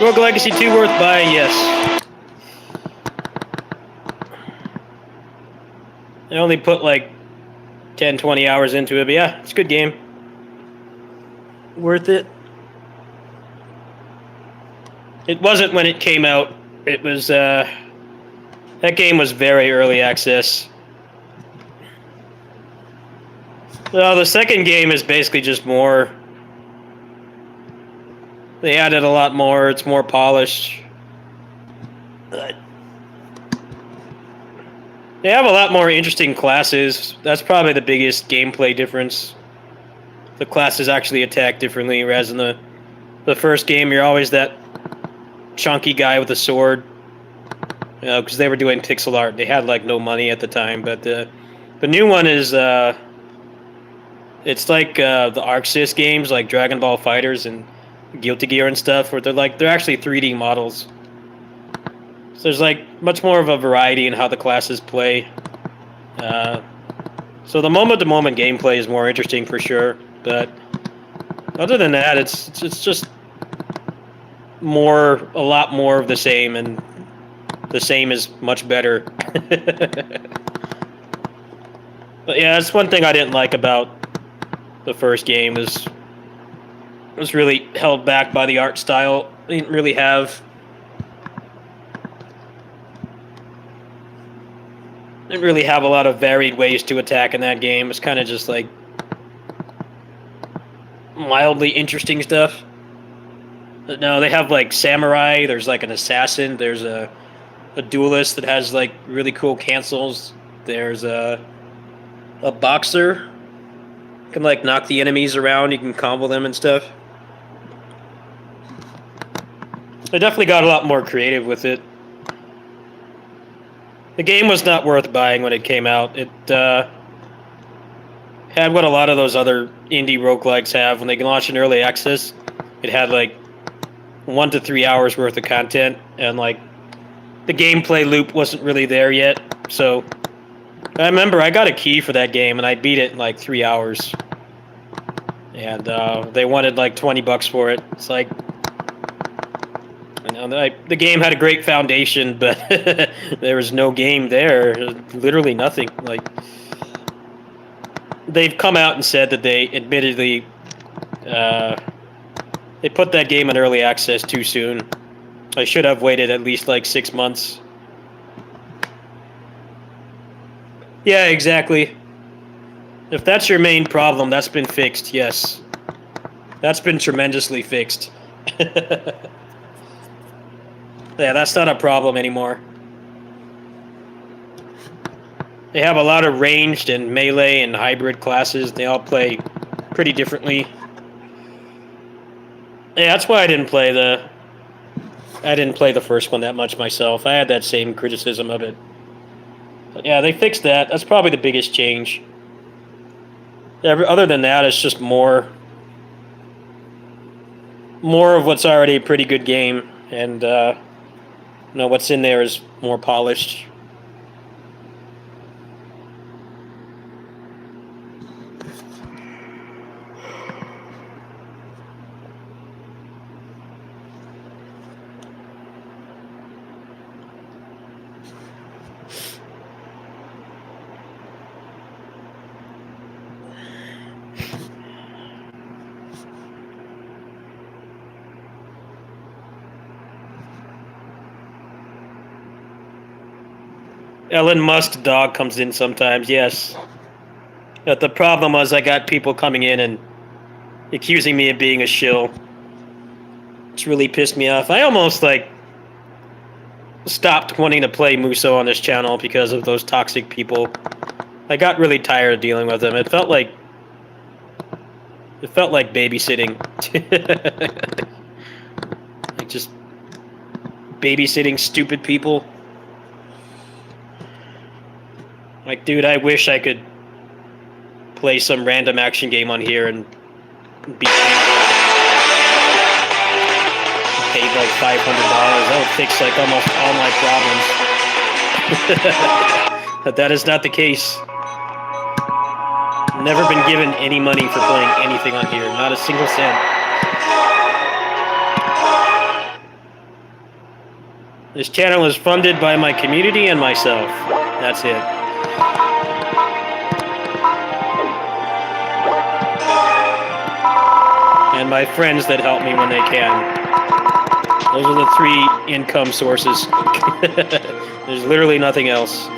Rogue Legacy 2 worth buying, yes. I only put like 10, 20 hours into it, but yeah, it's a good game. Worth it. It wasn't when it came out. It was, that game was very early access. Well, the second game is basically just more. They added a lot more. It's more polished. They have a lot more interesting classes. That's probably the biggest gameplay difference. The classes actually attack differently, whereas in the first game, you're always that chunky guy with a sword. You know, because they were doing pixel art. They had like no money at the time, but the new one is it's like the Arc Sys games, like Dragon Ball Fighters and Guilty Gear and stuff, where they're actually 3D models. So there's like much more of a variety in how the classes play. So the moment-to-moment gameplay is more interesting for sure, but other than that, it's just a lot more of the same, and the same is much better. But yeah, that's one thing I didn't like about the first game is it was really held back by the art style. They didn't really have a lot of varied ways to attack in that game. It's kind of just like mildly interesting stuff. But no, they have like samurai, there's like an assassin, there's a duelist that has like really cool cancels. There's a boxer, can like knock the enemies around, you can combo them and stuff. They definitely got a lot more creative with it. The game was not worth buying when it came out. It had what a lot of those other indie roguelikes have. When they launched in early access, it had like 1 to 3 hours worth of content, and like the gameplay loop wasn't really there yet. So I remember I got a key for that game and I beat it in like 3 hours. And they wanted like $20 for it. It's like, you know, the game had a great foundation, but there was no game there. Literally nothing. Like, they've come out and said that they admittedly they put that game in early access too soon. I should have waited at least like 6 months. Yeah, exactly. If that's your main problem, that's been fixed, yes. That's been tremendously fixed. Yeah, that's not a problem anymore. They have a lot of ranged and melee and hybrid classes. They all play pretty differently. Yeah, that's why I didn't play the first one that much myself. I had that same criticism of it. But yeah, they fixed that. That's probably the biggest change. Other than that, it's just more of what's already a pretty good game, and you know, what's in there is more polished. Elon Musk's dog comes in sometimes, yes. But the problem was I got people coming in and accusing me of being a shill. It's really pissed me off. I almost, like, stopped wanting to play Muso on this channel because of those toxic people. I got really tired of dealing with them. It felt like babysitting. Like, just babysitting stupid people. Like, dude, I wish I could play some random action game on here and be paid like $500. That would fix like almost all my problems. But that is not the case. Never been given any money for playing anything on here. Not a single cent. This channel is funded by my community and myself. That's it. And my friends that help me when they can. Those are the 3 income sources. There's literally nothing else.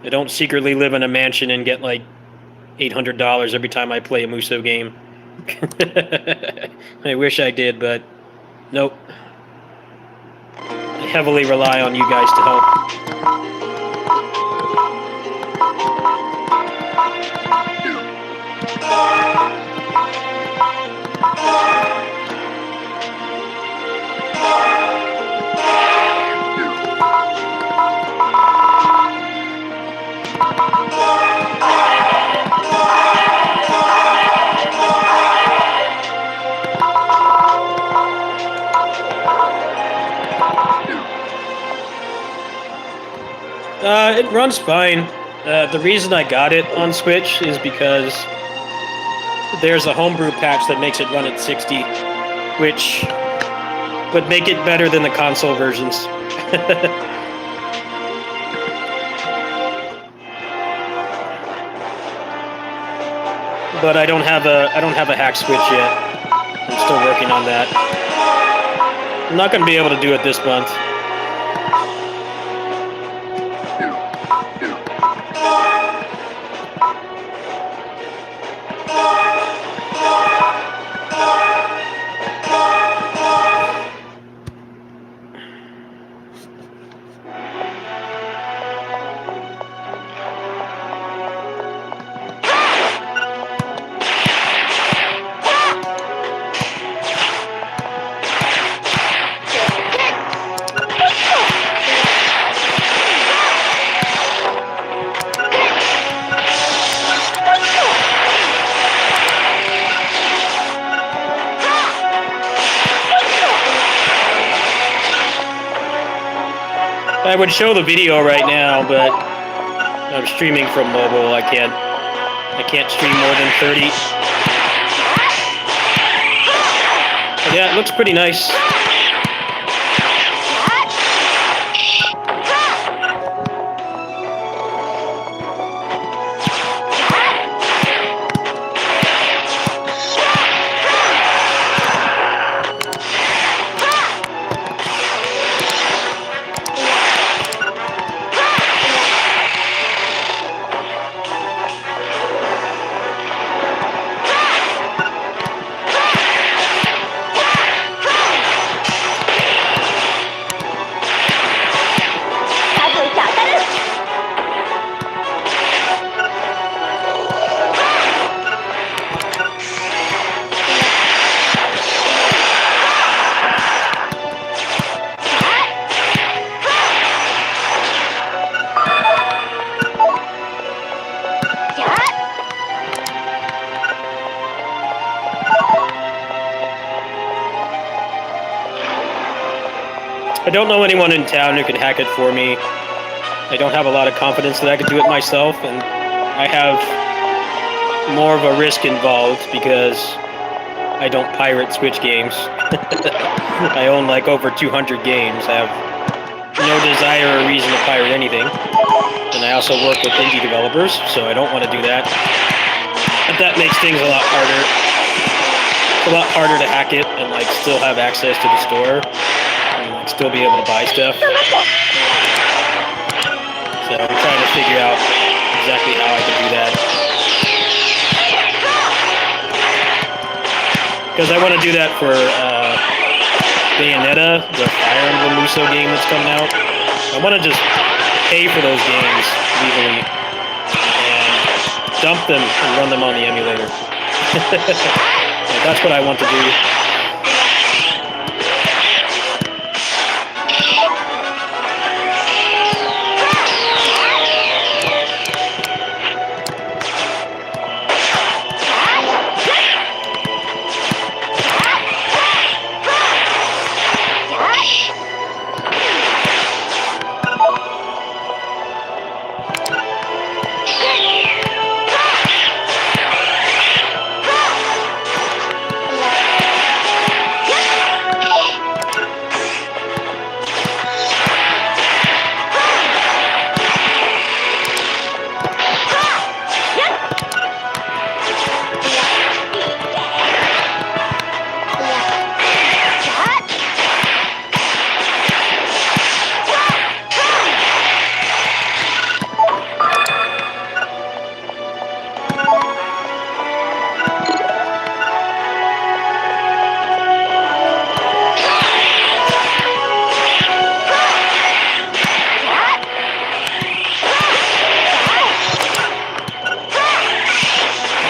I don't secretly live in a mansion and get like $800 every time I play a Muso game. I wish I did, but nope. I heavily rely on you guys to help. It runs fine. The reason I got it on Switch is because there's a homebrew patch that makes it run at 60, which would make it better than the console versions. But I don't have a hack Switch yet. I'm still working on that. I'm not going to be able to do it this month. I would show the video right now, but I'm streaming from mobile. I can't stream more than 30. But yeah, it looks pretty nice. I don't know anyone in town who can hack it for me. I don't have a lot of confidence that I could do it myself, and I have more of a risk involved because I don't pirate Switch games. I own like over 200 games. I have no desire or reason to pirate anything. And I also work with indie developers, so I don't want to do that. But that makes things a lot harder. It's a lot harder to hack it and like still have access to the store. And still be able to buy stuff. So I'm trying to figure out exactly how I can do that. Because I want to do that for Bayonetta, the Fire Emblem Muso game that's coming out. I want to just pay for those games legally and dump them and run them on the emulator. That's what I want to do.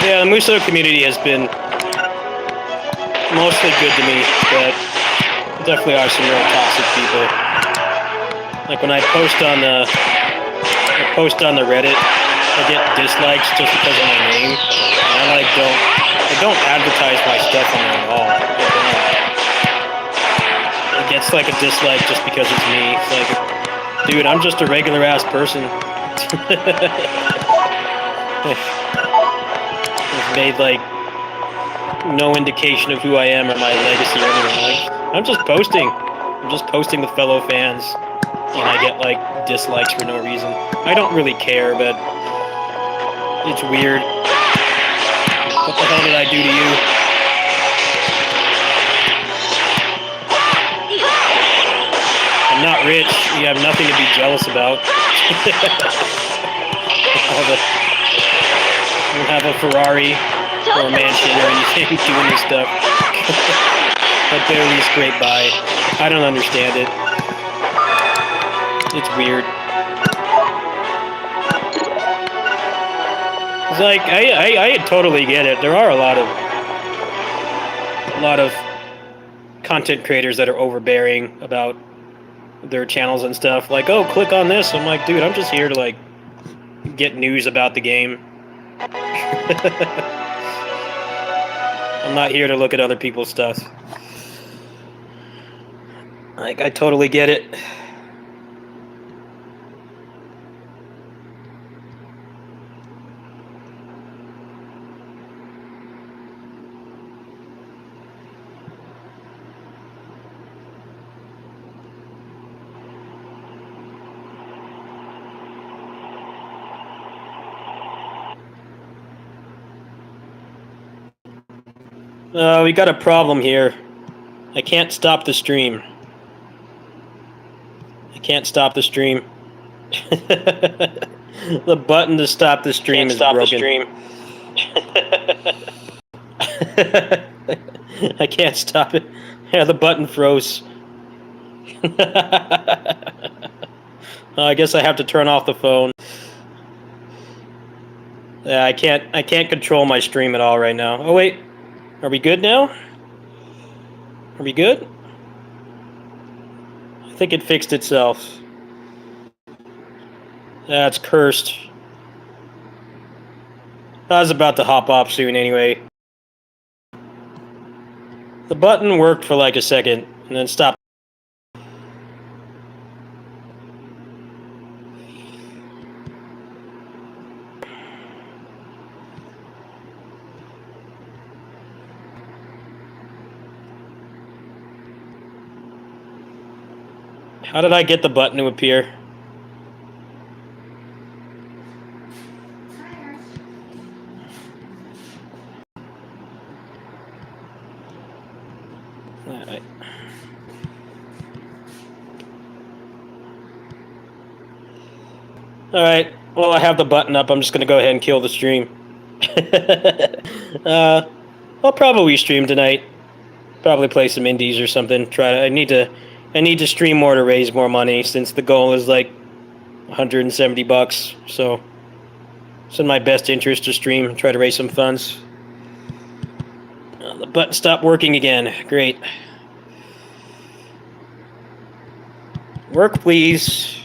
Yeah, the Muso community has been mostly good to me, but there definitely are some real toxic people. Like when I post on the Reddit, I get dislikes just because of my name. And I don't advertise my stuff on there at all. I don't. It gets like a dislike just because it's me. It's like, dude, I'm just a regular ass person. I've made like no indication of who I am or my legacy or anything. Like, I'm just posting. I'm just posting with fellow fans, and I get like dislikes for no reason. I don't really care, but it's weird. What the hell did I do to you? I'm not rich. You have nothing to be jealous about. I don't have a Ferrari or a mansion or anything doing this stuff. I barely scrape by. I don't understand it. It's weird. It's like I totally get it. There are a lot of content creators that are overbearing about their channels and stuff. Like, oh, click on this. I'm like, dude, I'm just here to like get news about the game. I'm not here to look at other people's stuff. Like, I totally get it. We got a problem here. I can't stop the stream. I can't stop the stream. The button to stop the stream is broken. I can't stop it. Yeah, the button froze. I guess I have to turn off the phone. Yeah, I can't control my stream at all right now. Oh wait. Are we good now? Are we good? I think it fixed itself. That's cursed. I was about to hop off soon anyway. The button worked for like a second and then stopped. How did I get the button to appear? Alright. Alright, well I have the button up, I'm just gonna go ahead and kill the stream. I'll probably stream tonight. Probably play some indies or something. I need to stream more to raise more money since the goal is like $170, so it's in my best interest to stream, try to raise some funds. The button stopped working again. Great. Work, please.